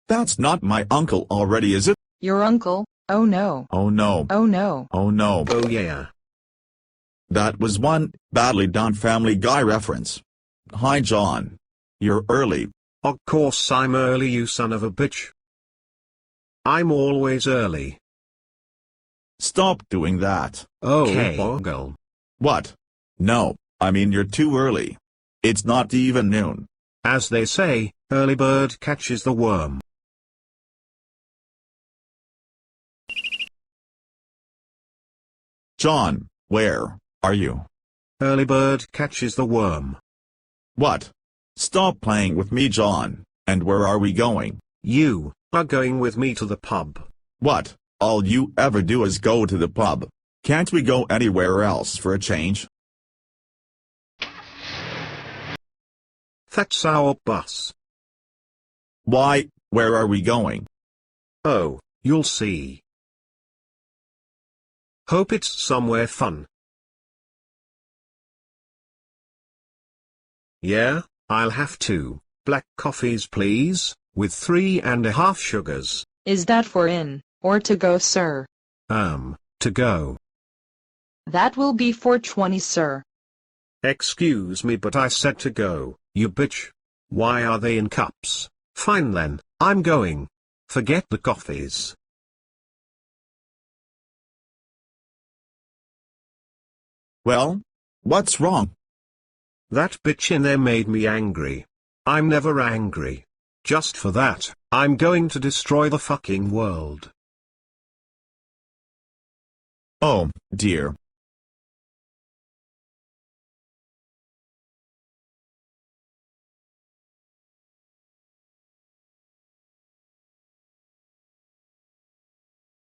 That's not my uncle already, is it? Your uncle? Oh no. Oh no. Oh no. Oh no. Oh yeah. That was one badly done Family Guy reference. Hi John. You're early. Of course I'm early, you son of a bitch. I'm always early. Stop doing that. Okay. Bogle. What? No, I mean you're too early. It's not even noon. As they say, early bird catches the worm. John, where are you? Early bird catches the worm. What? Stop playing with me, John. And where are we going? You are going with me to the pub. What? All you ever do is go to the pub. Can't we go anywhere else for a change? That's our bus. Why, where are we going? Oh, you'll see. Hope it's somewhere fun. Yeah, I'll have 2 black coffees please, with 3.5 sugars. Is that for in, or to go, sir? To go. That will be for 20, sir. Excuse me, but I said to go, you bitch. Why are they in cups? Fine then, I'm going. Forget the coffees. Well, what's wrong? That bitch in there made me angry. I'm never angry. Just for that, I'm going to destroy the fucking world. Oh, dear.